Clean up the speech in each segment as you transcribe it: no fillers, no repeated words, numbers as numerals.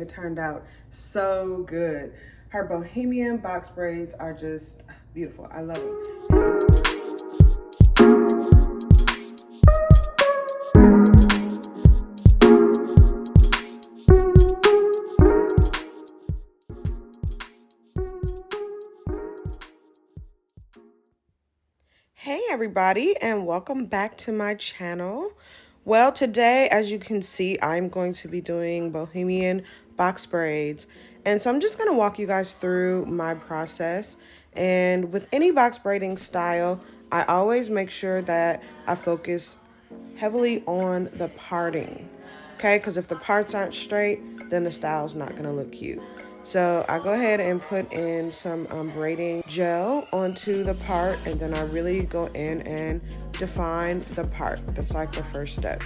It turned out so good. Her bohemian box braids are just beautiful. I love them. Hey everybody, and welcome back to my channel. Well, today, as you can see, I'm going to be doing bohemian box braids. And so I'm just going to walk you guys through my process. And with any box braiding style, I always make sure that I focus heavily on the parting. Okay, because if the parts aren't straight, then the style's not going to look cute. So I go ahead and put in some braiding gel onto the part, and then I really go in and define the part. That's like the first step.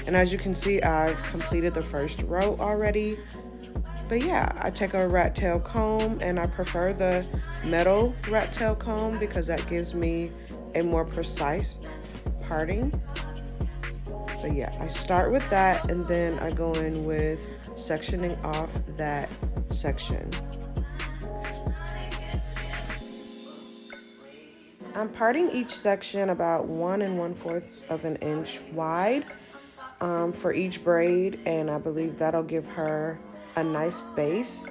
And as you can see, I've completed the first row already. But yeah, I take a rat tail comb, and I prefer the metal rat tail comb because that gives me a more precise parting. But yeah, I start with that, and then I go in with sectioning off that section. I'm parting each section about 1 1/4 of an inch wide for each braid, and I believe that'll give her a nice base.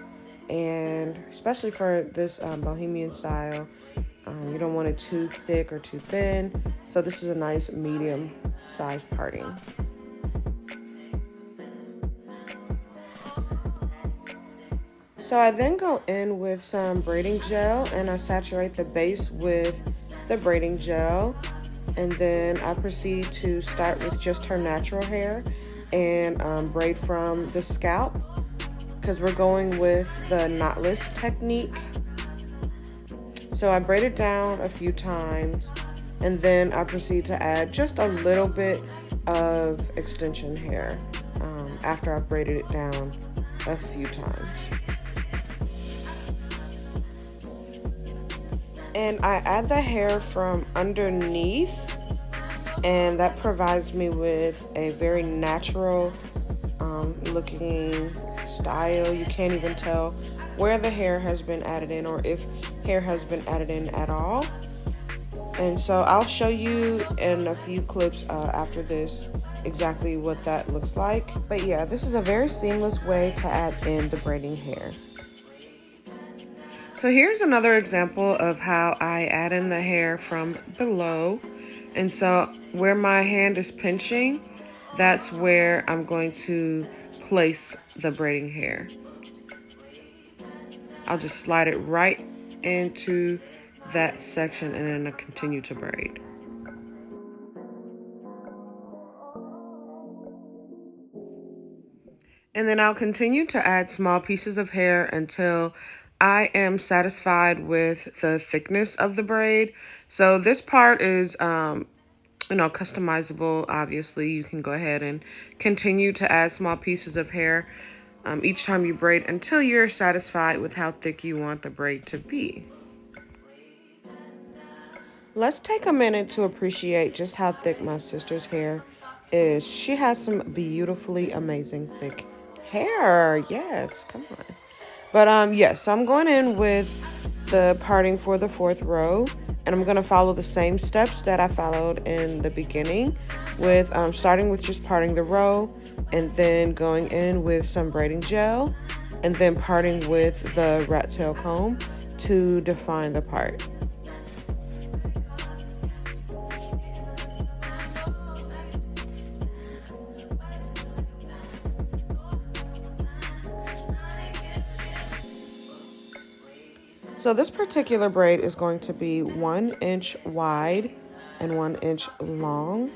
And especially for this bohemian style, you don't want it too thick or too thin, so this is a nice medium size parting. So I then go in with some braiding gel, and I saturate the base with the braiding gel, and then I proceed to start with just her natural hair and braid from the scalp, because we're going with the knotless technique. So I braid it down a few times, and then I proceed to add just a little bit of extension hair after I've braided it down a few times. And I add the hair from underneath, and that provides me with a very natural looking style. You can't even tell where the hair has been added in, or if hair has been added in at all. And so I'll show you in a few clips after this exactly what that looks like. But yeah, this is a very seamless way to add in the braiding hair. So here's another example of how I add in the hair from below. And so where my hand is pinching, that's where I'm going to place the braiding hair. I'll just slide it right into that section, and then I continue to braid. And then I'll continue to add small pieces of hair until I am satisfied with the thickness of the braid. So this part is, customizable. Obviously, you can go ahead and continue to add small pieces of hair each time you braid until you're satisfied with how thick you want the braid to be. Let's take a minute to appreciate just how thick my sister's hair is. She has some beautifully amazing thick hair. Yes, come on. But yes, so I'm going in with the parting for the 4th row, and I'm going to follow the same steps that I followed in the beginning, with starting with just parting the row, and then going in with some braiding gel, and then parting with the rat tail comb to define the part. So this particular braid is going to be 1 inch wide and 1 inch long,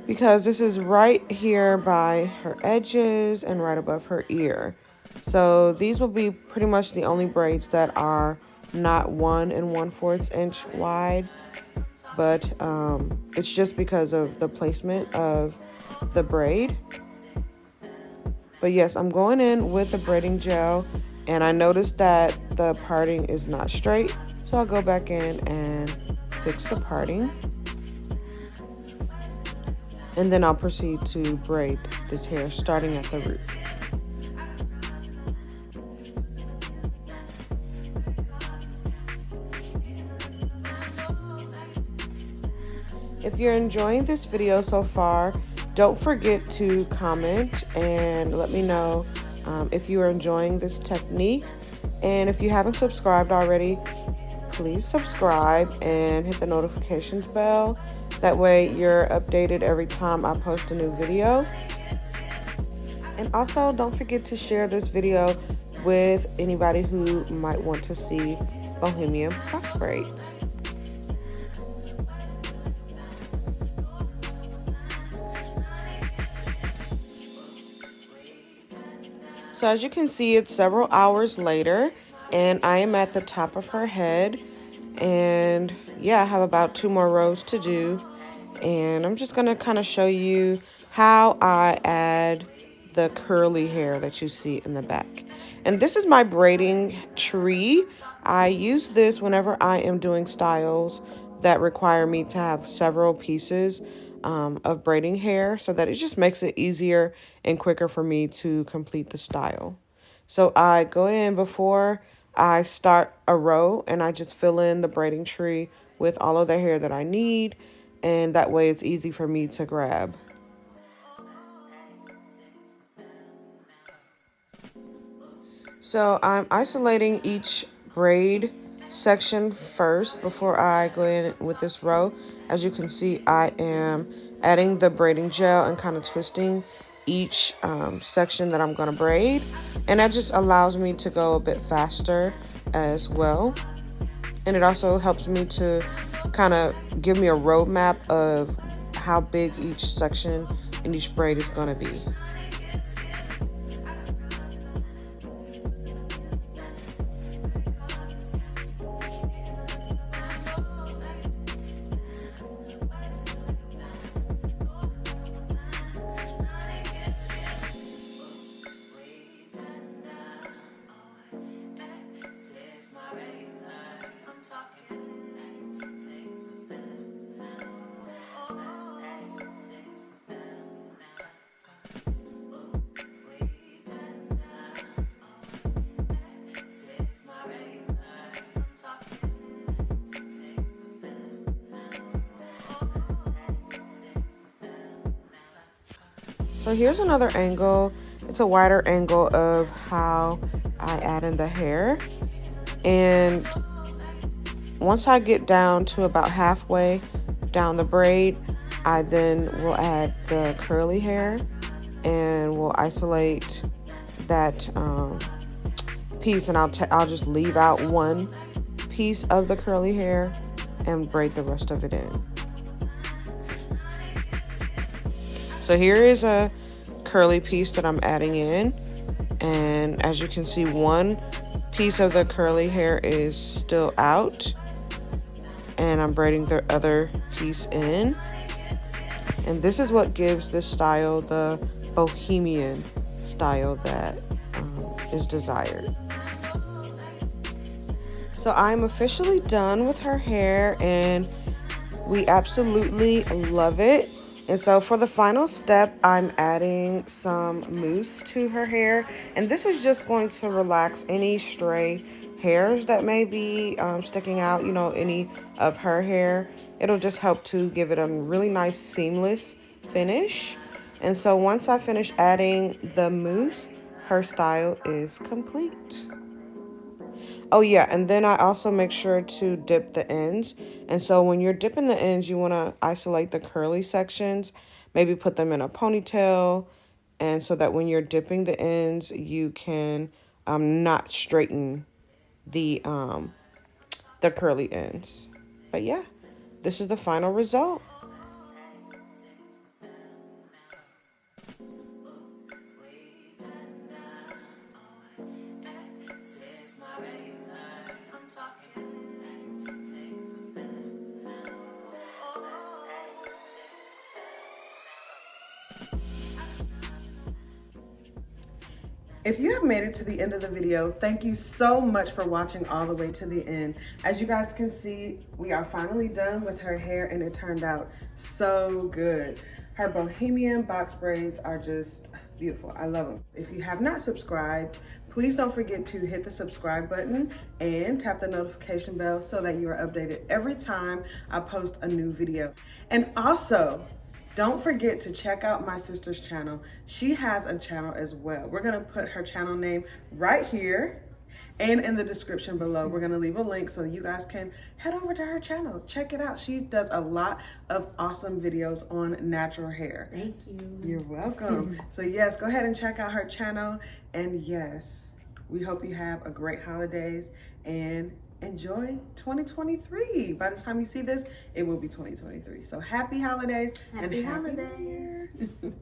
because this is right here by her edges and right above her ear. So these will be pretty much the only braids that are not 1 1/4 inch wide, but it's just because of the placement of the braid. But yes, I'm going in with the braiding gel, and I noticed that the parting is not straight, so I'll go back in and fix the parting. And then I'll proceed to braid this hair starting at the root. If you're enjoying this video so far, don't forget to comment and let me know if you are enjoying this technique. And if you haven't subscribed already, please subscribe and hit the notifications bell. That way you're updated every time I post a new video. And also don't forget to share this video with anybody who might want to see Bohemian box braids. So as you can see, it's several hours later and I am at the top of her head, and yeah, I have about 2 more rows to do, and I'm just gonna kind of show you how I add the curly hair that you see in the back. And this is my braiding tree. I use this whenever I am doing styles that require me to have several pieces of braiding hair, so that it just makes it easier and quicker for me to complete the style. So I go in before I start a row and I just fill in the braiding tree with all of the hair that I need, and that way it's easy for me to grab. So I'm isolating each braid section first before I go in with this row. As you can see, I am adding the braiding gel and kind of twisting each section that I'm going to braid, and that just allows me to go a bit faster as well. And it also helps me to kind of give me a roadmap of how big each section and each braid is going to be. So here's another angle. It's a wider angle of how I add in the hair. And once I get down to about halfway down the braid, I then will add the curly hair and we'll isolate that piece, and I'll just leave out one piece of the curly hair and braid the rest of it in. So here is a curly piece that I'm adding in, and as you can see, one piece of the curly hair is still out, and I'm braiding the other piece in. And this is what gives this style the bohemian style that is desired. So I'm officially done with her hair and we absolutely love it. And so for the final step, I'm adding some mousse to her hair, and this is just going to relax any stray hairs that may be sticking out, you know, any of her hair. It'll just help to give it a really nice seamless finish. And so once I finish adding the mousse, her style is complete. Oh yeah, and then I also make sure to dip the ends. And so when you're dipping the ends, you want to isolate the curly sections, maybe put them in a ponytail, and so that when you're dipping the ends, you can not straighten the curly ends. But yeah, this is the final result. If you have made it to the end of the video, thank you so much for watching all the way to the end. As you guys can see, we are finally done with her hair and it turned out so good. Her bohemian box braids are just Beautiful. I love them. If you have not subscribed, please don't forget to hit the subscribe button and tap the notification bell so that you are updated every time I post a new video. And also, don't forget to check out my sister's channel. She has a channel as well. We're gonna put her channel name right here and in the description below. We're gonna leave a link so you guys can head over to her channel. Check it out. She does a lot of awesome videos on natural hair. Thank you. You're welcome. So yes, go ahead and check out her channel. And yes, we hope you have a great holidays and enjoy 2023. By the time you see this, it will be 2023. So happy holidays. Happy holidays. New Year.